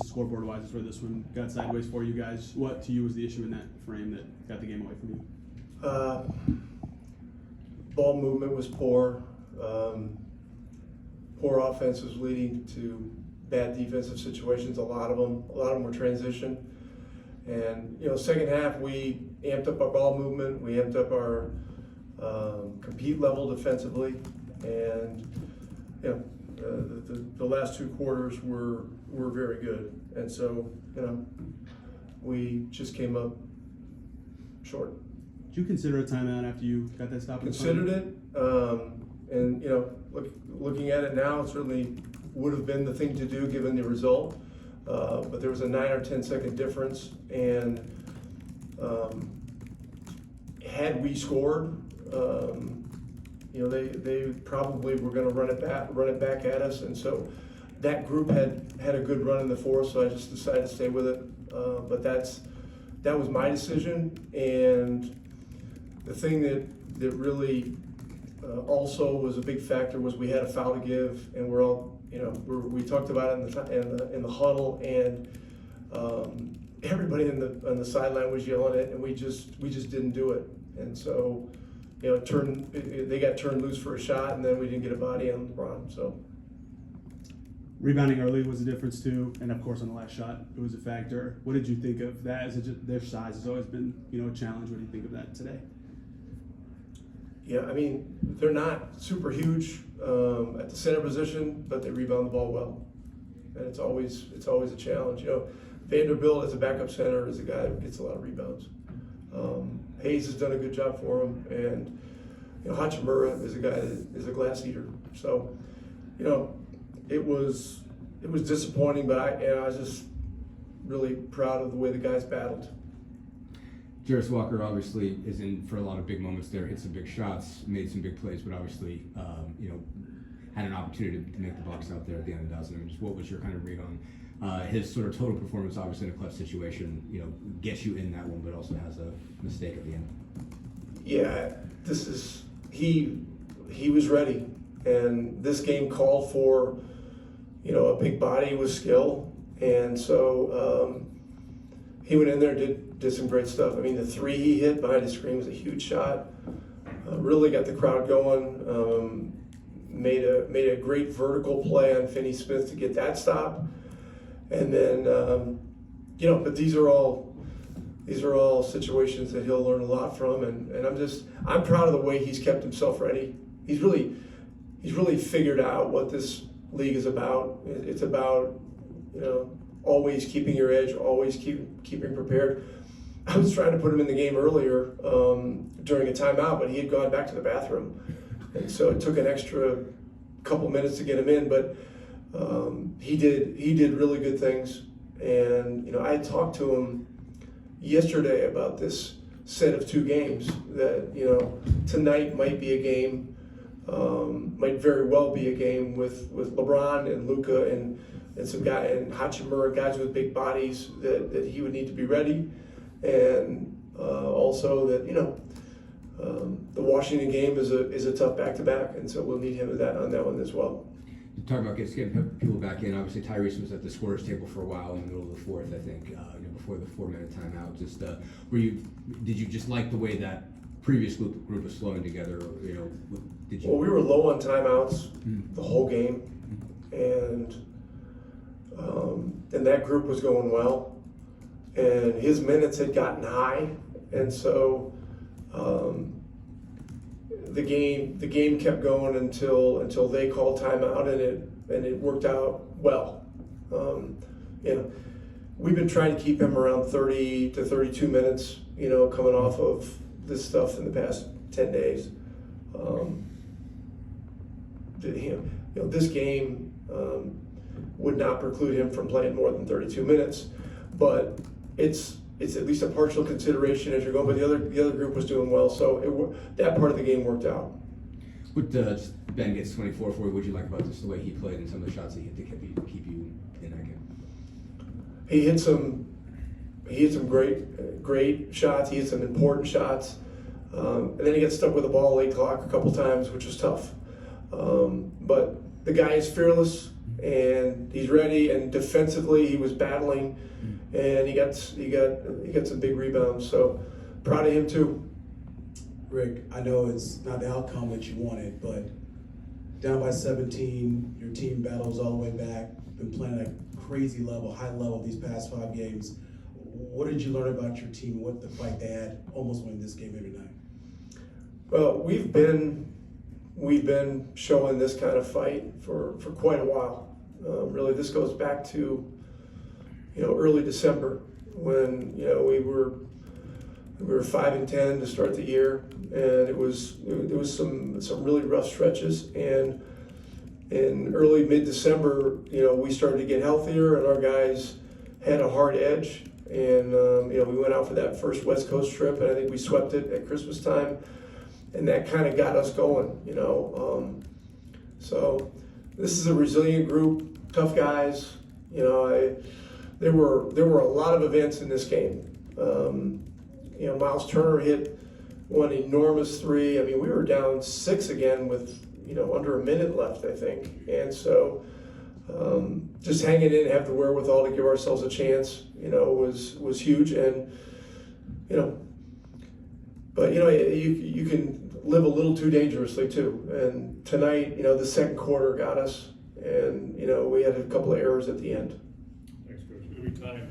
Scoreboard-wise is where this one got sideways for you guys. What to you was the issue in that frame that got the game away from you? Ball movement was poor. Poor offense was leading to bad defensive situations. A lot of them were transition. And second half we amped up our ball movement. We amped up our compete level defensively, and the last two quarters were very good. And so we just came up short. Did you consider a timeout after you got that stop? Considered it, and looking at it now, it certainly would have been the thing to do given the result. But there was a 9 or 10 second difference, and had we scored, they probably were going to run it back at us, and so that group had a good run in the fourth, so I just decided to stay with it. But that was my decision, and the thing that really also was a big factor was we had a foul to give, and we're all we talked about it in the huddle, and everybody on the sideline was yelling it, and we just didn't do it, and so they got turned loose for a shot, and then we didn't get a body on LeBron. So rebounding early was a difference too, and of course on the last shot it was a factor. What did you think of that? Their size has always been a challenge. What do you think of that today? Yeah, I mean, they're not super huge at the center position, but they rebound the ball well, and it's always a challenge. Vanderbilt as a backup center is a guy that gets a lot of rebounds. Hayes has done a good job for him, and Hachimura is a guy that is a glass eater. So, it was disappointing, but I was just really proud of the way the guys battled. Jarris Walker obviously is in for a lot of big moments there, hit some big shots, made some big plays, but obviously, had an opportunity to make the box out there at the end of the dozen. Just what was your kind of read on his sort of total performance? Obviously in a clutch situation, gets you in that one, but also has a mistake at the end. Yeah, he was ready, and this game called for, a big body with skill, and so he went in there, did some great stuff. I mean, the three he hit behind the screen was a huge shot. Really got the crowd going. Made a great vertical play on Finney Smith to get that stop. And then, but these are all situations that he'll learn a lot from. And I'm proud of the way he's kept himself ready. He's really figured out what this league is about. It's about, always keeping your edge, always keeping prepared. I was trying to put him in the game earlier during a timeout, but he had gone back to the bathroom, and so it took an extra couple minutes to get him in. But he did really good things, and I had talked to him yesterday about this set of two games that tonight might be a game, might very well be a game with LeBron and Luka and some guy and Hachimura, guys with big bodies that he would need to be ready, and also that the Washington game is a tough back-to-back, and so we'll need him on that one as well. You talk about getting people back in. Obviously, Tyrese was at the scorer's table for a while in the middle of the fourth, I think, before the 4-minute timeout. Just did you just like the way that previous group was flowing together? Did you? Well, we were low on timeouts the whole game, and that group was going well, and his minutes had gotten high, and so the game kept going until they called timeout, and it worked out well. We've been trying to keep him around 30 to 32 minutes, coming off of this stuff in the past 10 days. This game would not preclude him from playing more than 32 minutes, but it's at least a partial consideration as you're going. But the other group was doing well, so that part of the game worked out. Ben gets 24 for you. What would you like about just the way he played and some of the shots he hit to keep you in that game? He hit some great shots. He hit some important shots, and then he got stuck with the ball late clock a couple times, which was tough. But the guy is fearless. and he's ready. And defensively, he was battling, and he got some big rebounds. So proud of him too. Rick, I know it's not the outcome that you wanted, but down by 17, your team battles all the way back, been playing at a crazy level, high level these past 5 games. What did you learn about your team? What the fight they had almost winning this game every night? Well, we've been showing this kind of fight for quite a while. Really, this goes back to early December when we were 5-10 to start the year, and it was some really rough stretches. And in early mid-December, we started to get healthier, and our guys had a hard edge. And we went out for that first West Coast trip, and I think we swept it at Christmas time, and that kind of got us going. So this is a resilient group, tough guys. There were a lot of events in this game. Miles Turner hit one enormous three. I mean, we were down 6 again with under a minute left, I think. And so just hanging in, have the wherewithal to give ourselves a chance, was huge. And but you can live a little too dangerously too. And tonight, the second quarter got us, and we had a couple of errors at the end. Thanks, Coach. Every time